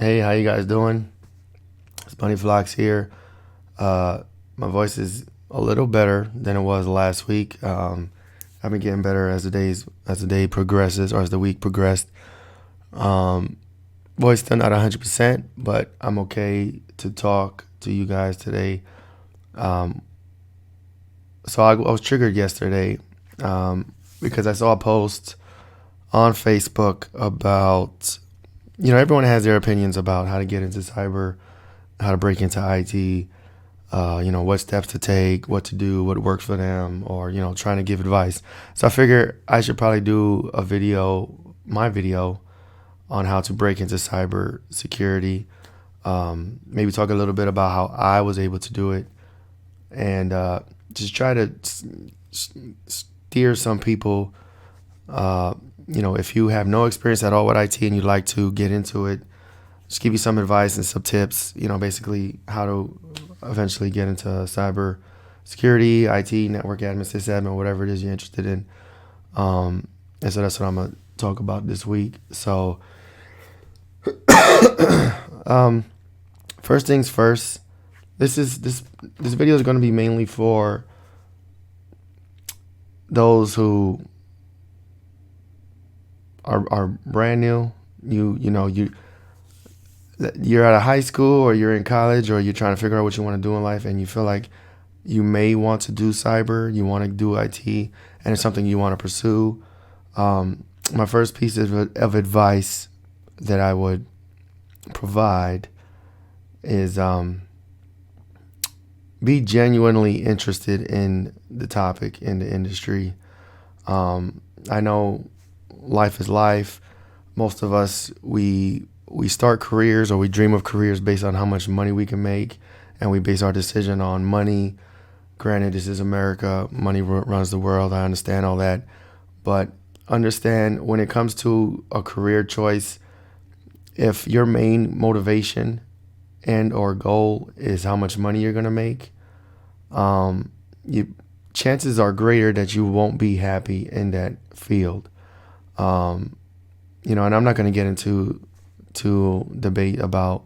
Hey, how you guys doing? It's Bunny Flocks here. My voice is a little better than it was last week. I've been getting better as the day progresses or as the week progressed. Um, Voice still not 100%, but I'm okay to talk to you guys today. Um, I was triggered yesterday because I saw a post on Facebook about everyone has their opinions about how to get into cyber, how to break into IT, what steps to take, what to do, what works for them, or, trying to give advice. So I figure I should probably do my video on how to break into cyber security. Maybe talk a little bit about how I was able to do it and just try to steer some people. If you have no experience at all with IT and you'd like to get into it, just give you some advice and some tips, basically how to eventually get into cyber security, IT, network admin, sysadmin, whatever it is you're interested in. And so that's what I'm going to talk about this week. So, um, first things first, this video is going to be mainly for those who are brand new. You're at a high school or you're in college or you're trying to figure out what you want to do in life and you feel like you may want to do cyber, you want to do IT, and it's something you want to pursue. My first piece of advice that I would provide is be genuinely interested in the topic, in the industry. I know life is life. Most of us, we start careers or we dream of careers based on how much money we can make, and we base our decision on money. Granted, this is America. Money runs the world. I understand all that. But understand when it comes to a career choice, if your main motivation and or goal is how much money you're going to make, chances are greater that you won't be happy in that field. And I'm not going to get into debate about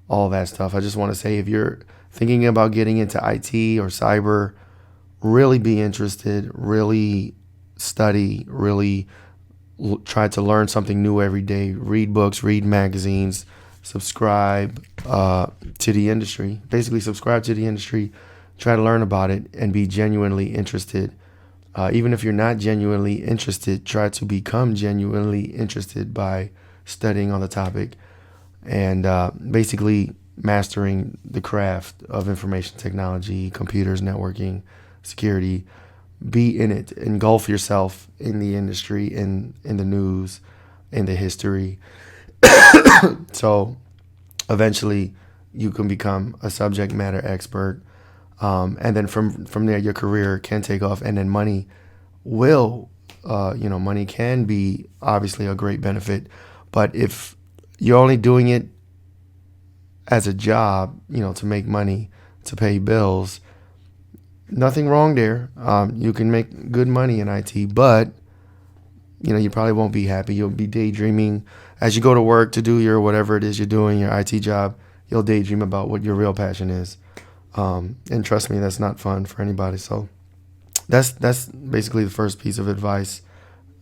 all that stuff. I just want to say if you're thinking about getting into IT or cyber, really be interested, really study, really try to learn something new every day. Read books, read magazines, subscribe to the industry. Basically, subscribe to the industry, try to learn about it, and be genuinely interested. Even if you're not genuinely interested, try to become genuinely interested by studying on the topic and basically mastering the craft of information technology, computers, networking, security. Be in it, engulf yourself in the industry, in the news, in the history. So eventually you can become a subject matter expert. And then from there, your career can take off, and then money money can be obviously a great benefit. But if you're only doing it as a job, to make money, to pay bills, nothing wrong there. You can make good money in IT, but you probably won't be happy. You'll be daydreaming as you go to work to do your whatever it is you're doing, your IT job. You'll daydream about what your real passion is. And trust me, that's not fun for anybody. So that's basically the first piece of advice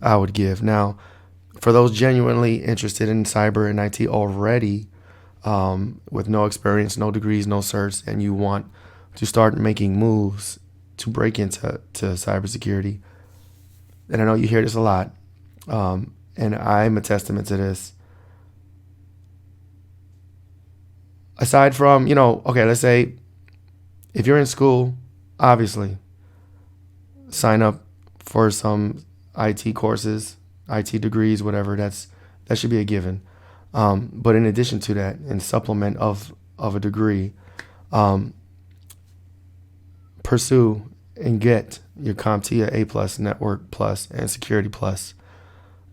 I would give. Now, for those genuinely interested in cyber and IT already, with no experience, no degrees, no certs, and you want to start making moves to break into cybersecurity, and I know you hear this a lot, and I'm a testament to this. Aside from, okay, let's say if you're in school, obviously, sign up for some IT courses, IT degrees, whatever. That should be a given. But in addition to that, in supplement of a degree, pursue and get your CompTIA A+, Network Plus, and Security Plus.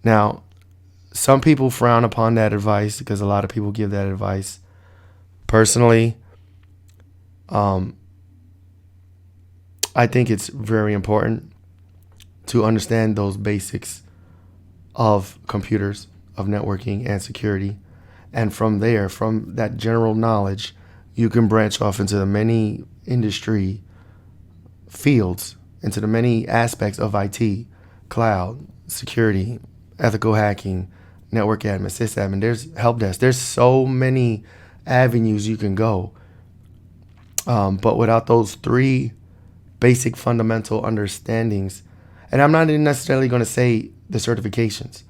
Now, some people frown upon that advice because a lot of people give that advice. Personally, I think it's very important to understand those basics of computers, of networking and security. And from there, from that general knowledge, you can branch off into the many industry fields, into the many aspects of IT, cloud, security, ethical hacking, network admin, sysadmin. There's help desk. There's so many avenues you can go. But without those three basic fundamental understandings, and I'm not necessarily going to say the certifications,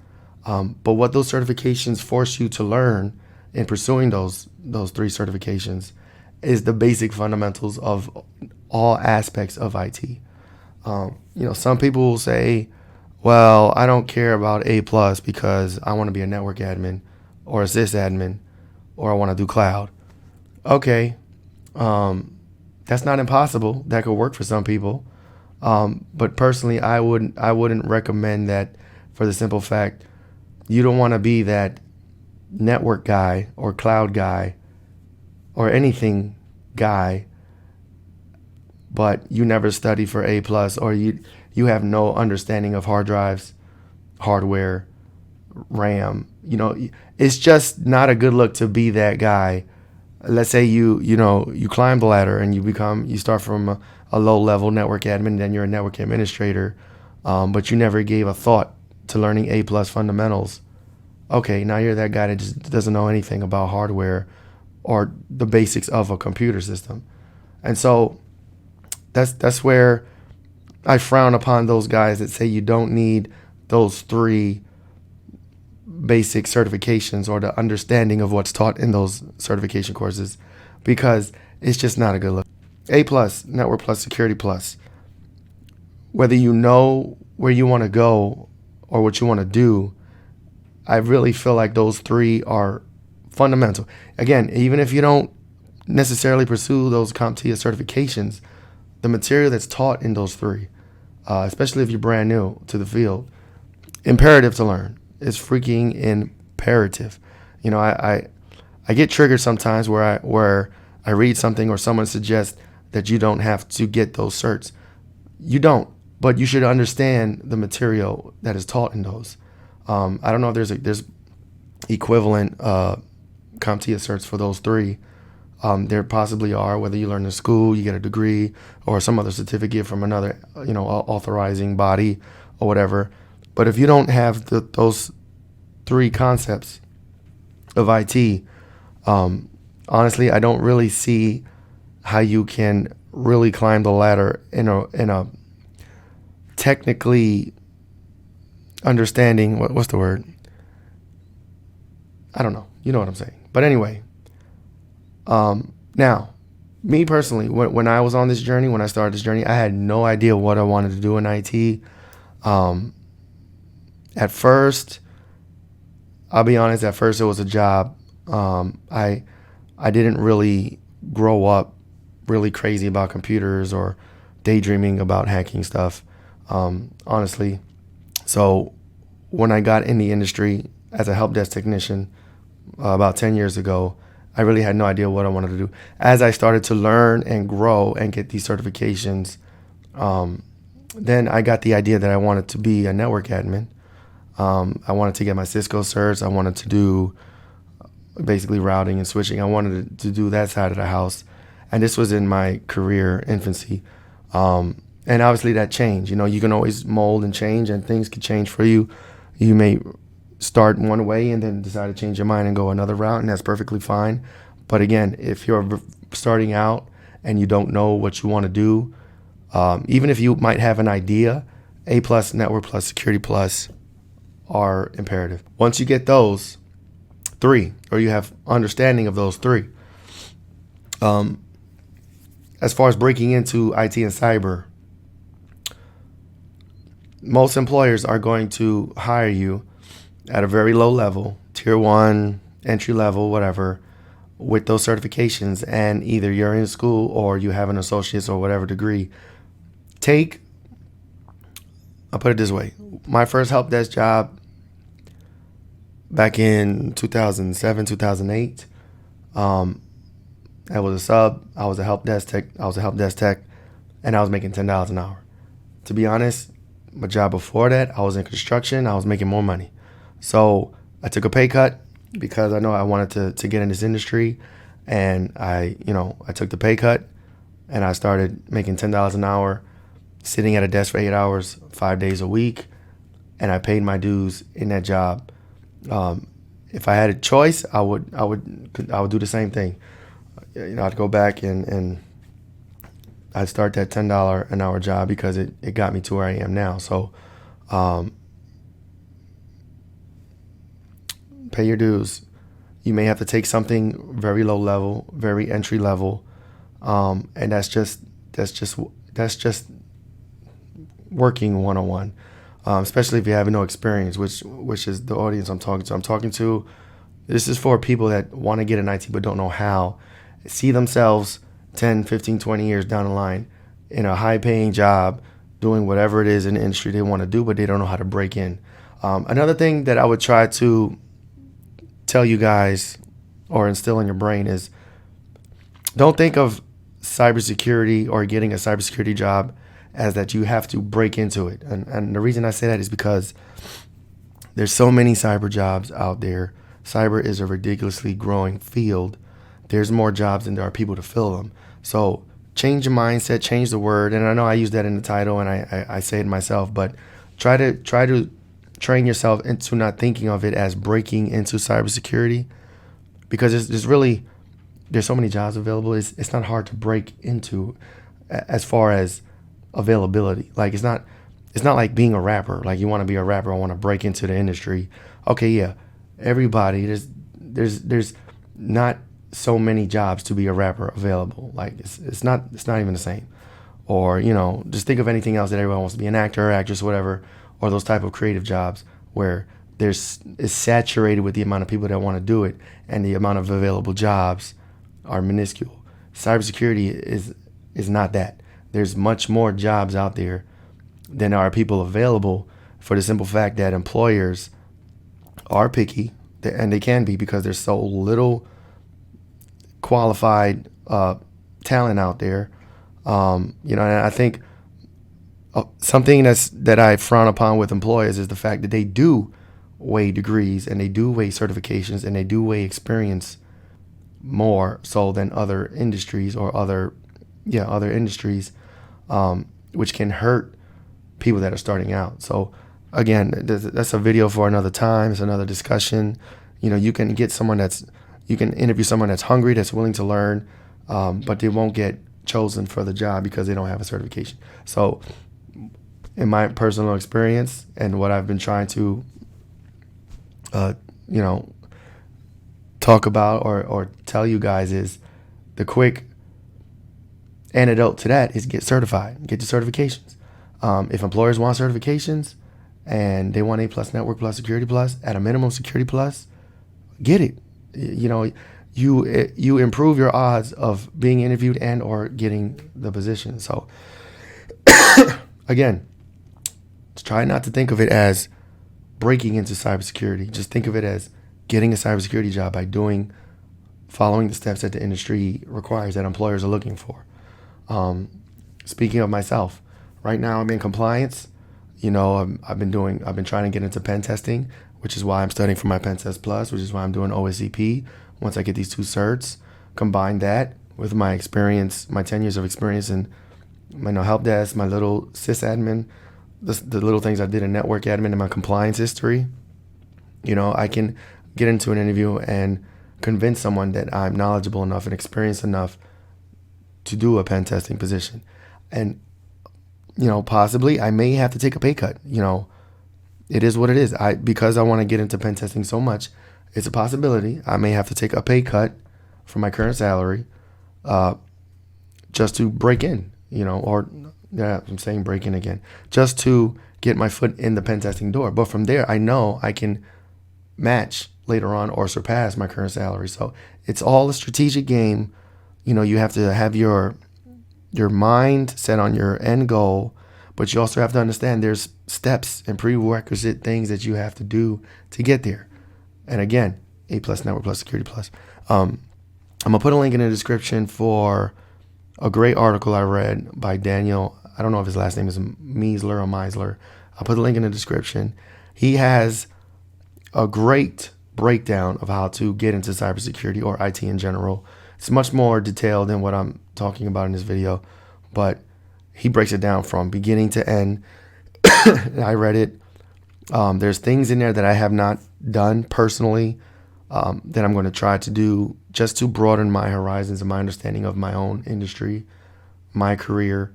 but what those certifications force you to learn in pursuing those three certifications is the basic fundamentals of all aspects of IT. Some people will say, well, I don't care about A plus because I want to be a network admin or a sysadmin or I want to do cloud. Okay. That's not impossible. That could work for some people. But personally, I wouldn't recommend that, for the simple fact you don't want to be that network guy or cloud guy or anything guy, but you never study for A plus, or you have no understanding of hard drives, hardware, RAM. It's just not a good look to be that guy. Let's say you climb the ladder and you start from a low level network admin, then you're a network administrator, but you never gave a thought to learning A plus fundamentals. Okay, now you're that guy that just doesn't know anything about hardware or the basics of a computer system. And so that's where I frown upon those guys that say you don't need those three basic certifications or the understanding of what's taught in those certification courses, because it's just not a good look. A plus, network plus, security plus. Whether you know where you want to go or what you want to do, I really feel like those three are fundamental. Again, even if you don't necessarily pursue those CompTIA certifications, the material that's taught in those three, especially if you're brand new to the field, imperative to learn. It's freaking imperative. I get triggered sometimes where I read something or someone suggests that you don't have to get those certs. You don't, but you should understand the material that is taught in those. I don't know if there's equivalent CompTIA certs for those three. There possibly are, whether you learn in school, you get a degree, or some other certificate from another, authorizing body or whatever. But if you don't have those three concepts of IT, honestly, I don't really see how you can really climb the ladder in a technically understanding. What's the word? I don't know. You know what I'm saying. But anyway, now, me personally, when I was on this journey, when I started this journey, I had no idea what I wanted to do in IT. At first, I'll be honest, it was a job. I didn't really grow up really crazy about computers or daydreaming about hacking stuff, honestly. So when I got in the industry as a help desk technician about 10 years ago, I really had no idea what I wanted to do. As I started to learn and grow and get these certifications, then I got the idea that I wanted to be a network admin. I wanted to get my Cisco certs. I wanted to do basically routing and switching. I wanted to do that side of the house. And this was in my career infancy. And obviously that changed. You can always mold and change, and things can change for you. You may start one way and then decide to change your mind and go another route, and that's perfectly fine. But again, if you're starting out and you don't know what you want to do, even if you might have an idea, A plus, network plus, security plus are imperative. Once you get those three, or you have understanding of those three, as far as breaking into IT and cyber, most employers are going to hire you at a very low level, tier 1, entry level, whatever, with those certifications, and either you're in school or you have an associate's or whatever degree. I'll put it this way. My first help desk job back in 2007, 2008, I was a sub. I was a help desk tech, and I was making $10 an hour. To be honest, my job before that, I was in construction. I was making more money. So I took a pay cut, because I know I wanted to get in this industry, and I took the pay cut, and I started making $10 an hour, sitting at a desk for 8 hours, 5 days a week, and I paid my dues in that job. If I had a choice, I would do the same thing. I'd go back and I'd start that $10 an hour job because it got me to where I am now. So pay your dues. You may have to take something very low level, very entry level, and that's just working one-on-one. Especially if you have no experience, which is the audience I'm talking to. I'm talking to, this is for people that want to get in IT but don't know how, see themselves 10, 15, 20 years down the line in a high-paying job, doing whatever it is in the industry they want to do, but they don't know how to break in. Another thing that I would try to tell you guys or instill in your brain is, don't think of cybersecurity or getting a cybersecurity job as that you have to break into it. And the reason I say that is because there's so many cyber jobs out there. Cyber is a ridiculously growing field. There's more jobs than there are people to fill them. So change your mindset, change the word. And I know I use that in the title, and I say it myself, but try to train yourself into not thinking of it as breaking into cybersecurity, because there's so many jobs available. It's not hard to break into as far as availability. Like it's not like being a rapper. Like you want to be a rapper, I want to break into the industry. Okay, yeah, everybody, there's not so many jobs to be a rapper available. Like it's not even the same. Or just think of anything else that everyone wants to be, an actor or actress, whatever, or those type of creative jobs where it's saturated with the amount of people that want to do it, and the amount of available jobs are minuscule. Cybersecurity is not that. There's much more jobs out there than there are people available, for the simple fact that employers are picky, and they can be, because there's so little qualified talent out there. And I think something that I frown upon with employers is the fact that they do weigh degrees, and they do weigh certifications, and they do weigh experience more so than other industries or other industries, which can hurt people that are starting out. So again, that's a video for another time. It's another discussion. You can interview someone that's hungry, that's willing to learn, but they won't get chosen for the job because they don't have a certification. So in my personal experience and what I've been trying to talk about or tell you guys is, the quick antidote to that is get certified, get your certifications. If employers want certifications and they want A+ Network Plus, Security Plus, at a minimum Security Plus, get it. You improve your odds of being interviewed and or getting the position. So again, try not to think of it as breaking into cybersecurity. Just think of it as getting a cybersecurity job by following the steps that the industry requires, that employers are looking for. Speaking of myself, right now I'm in compliance. I've been trying to get into pen testing, which is why I'm studying for my Pen Test Plus, which is why I'm doing OSCP. Once I get these 2 certs, combine that with my experience, my 10 years of experience in help desk, my little sysadmin, the little things I did in network admin, and my compliance history, I can get into an interview and convince someone that I'm knowledgeable enough and experienced enough to do a pen testing position. And possibly I may have to take a pay cut. It is what it is. Because I want to get into pen testing so much, it's a possibility I may have to take a pay cut from my current salary, just to break in, I'm saying break in again, just to get my foot in the pen testing door. But from there, I know I can match later on or surpass my current salary. So it's all a strategic game. You have to have your mind set on your end goal, but you also have to understand there's steps and prerequisite things that you have to do to get there. And again, A+ Network Plus, Security Plus. I'm gonna put a link in the description for a great article I read by Daniel. I don't know if his last name is Miesler or Miesler. I'll put the link in the description. He has a great breakdown of how to get into cybersecurity or IT in general. It's much more detailed than what I'm talking about in this video, but he breaks it down from beginning to end. I read it. There's things in there that I have not done personally that I'm going to try to do just to broaden my horizons and my understanding of my own industry, my career.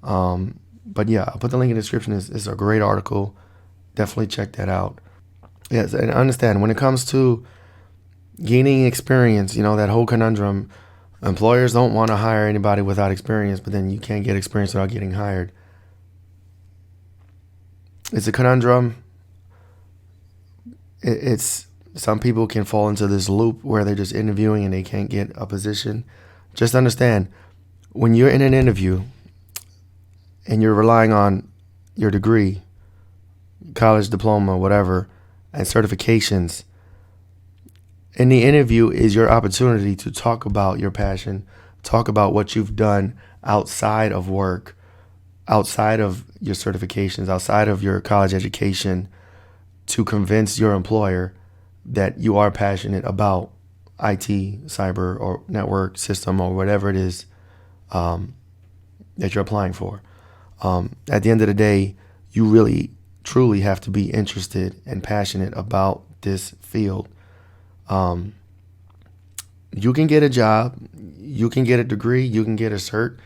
But yeah, I'll put the link in the description. It's a great article. Definitely check that out. Yes, and understand when it comes to gaining experience, that whole conundrum, employers don't want to hire anybody without experience, but then you can't get experience without getting hired. It's a conundrum. It's some people can fall into this loop where they're just interviewing and they can't get a position. Just understand, when you're in an interview and you're relying on your degree, college diploma, whatever, and certifications, in the interview is your opportunity to talk about your passion, talk about what you've done outside of work, outside of your certifications, outside of your college education, to convince your employer that you are passionate about IT, cyber, or network system, or whatever it is that you're applying for. At the end of the day, you really, truly have to be interested and passionate about this field. You can get a job, you can get a degree, you can get a cert,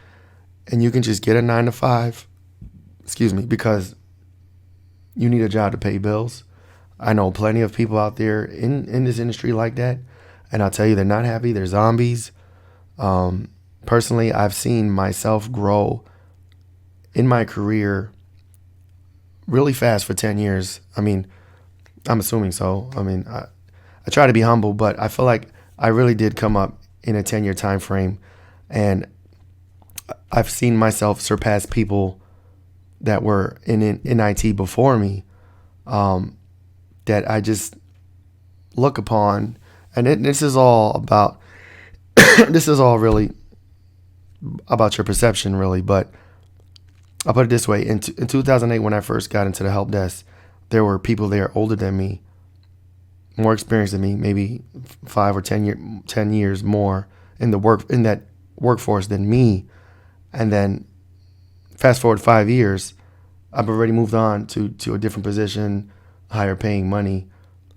and you can just get a 9-to-5, because you need a job to pay bills. I know plenty of people out there in this industry like that, and I'll tell you, they're not happy. They're zombies. Personally, I've seen myself grow in my career really fast for 10 years. I mean, I'm assuming so. I mean, I try to be humble, but I feel like I really did come up in a 10-year time frame, and I've seen myself surpass people that were in IT before me, that I just look upon. And this is all about, this is all really about your perception, really. But I'll put it this way. In 2008, when I first got into the help desk, there were people there older than me, more experienced than me, maybe 5 or 10 years more in that workforce than me. And then fast forward 5 years, I've already moved on to a different position, higher paying money.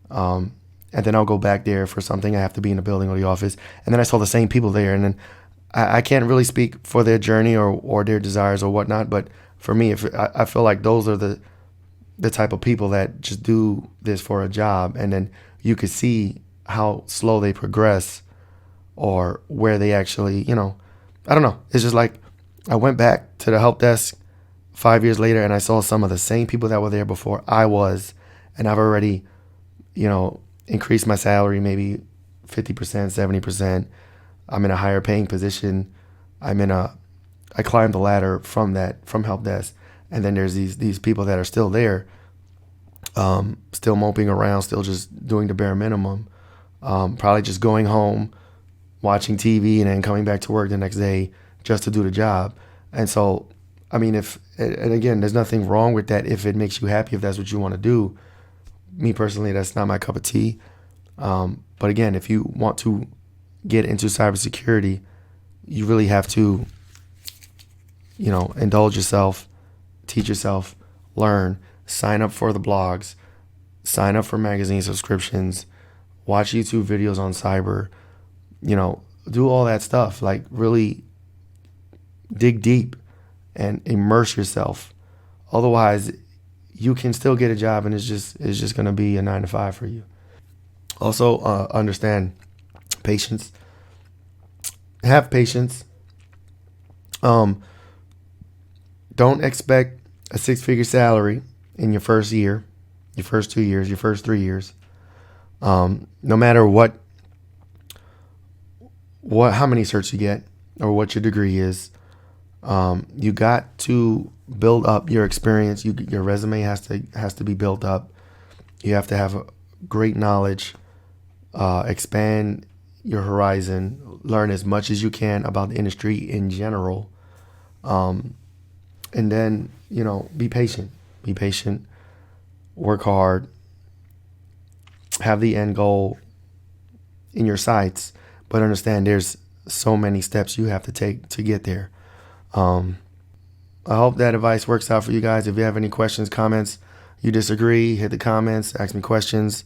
And then I'll go back there for something. I have to be in the building or the office. And then I saw the same people there. And then I can't really speak for their journey or their desires or whatnot. But for me, I feel like those are the type of people that just do this for a job. And then you could see how slow they progress, or where they actually, I don't know. It's just like I went back to the help desk 5 years later, and I saw some of the same people that were there before I was, and I've already, increased my salary maybe 50%, 70%. I'm in a higher paying position. I climbed the ladder from help desk, and then there's these people that are still there, still moping around, still just doing the bare minimum, probably just going home, watching TV, and then coming back to work the next day just to do the job. And so, I mean, and again, there's nothing wrong with that if it makes you happy, if that's what you want to do. Me personally, that's not my cup of tea. But again, if you want to get into cybersecurity, you really have to, indulge yourself, teach yourself, learn, sign up for the blogs, sign up for magazine subscriptions, watch YouTube videos on cyber, do all that stuff. Like, really dig deep and immerse yourself. Otherwise, you can still get a job, and it's just going to be a 9-to-5 for you. Also, understand patience. Have patience. Don't expect a 6-figure salary in your first year, your first 2 years, your first 3 years. No matter how many certs you get or what your degree is, you got to build up your experience. Your resume has to be built up. You have to have a great knowledge, expand your horizon, learn as much as you can about the industry in general, and then be patient. Work hard. have the end goal in your sights, but understand there's so many steps you have to take to get there. I hope that advice works out for you guys. If you have any questions, comments, you disagree, hit the comments, ask me questions.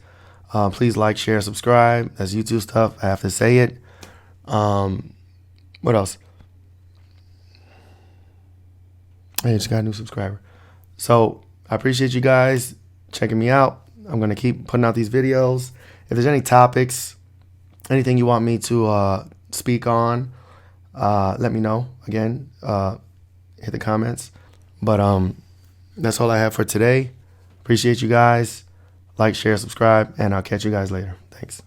Please like, share, subscribe. That's YouTube stuff. I have to say it. What else? I just got a new subscriber. So I appreciate you guys checking me out. I'm going to keep putting out these videos. If there's any topics, anything you want me to speak on, let me know. Again, hit the comments. But that's all I have for today. Appreciate you guys. Like, share, subscribe, and I'll catch you guys later. Thanks.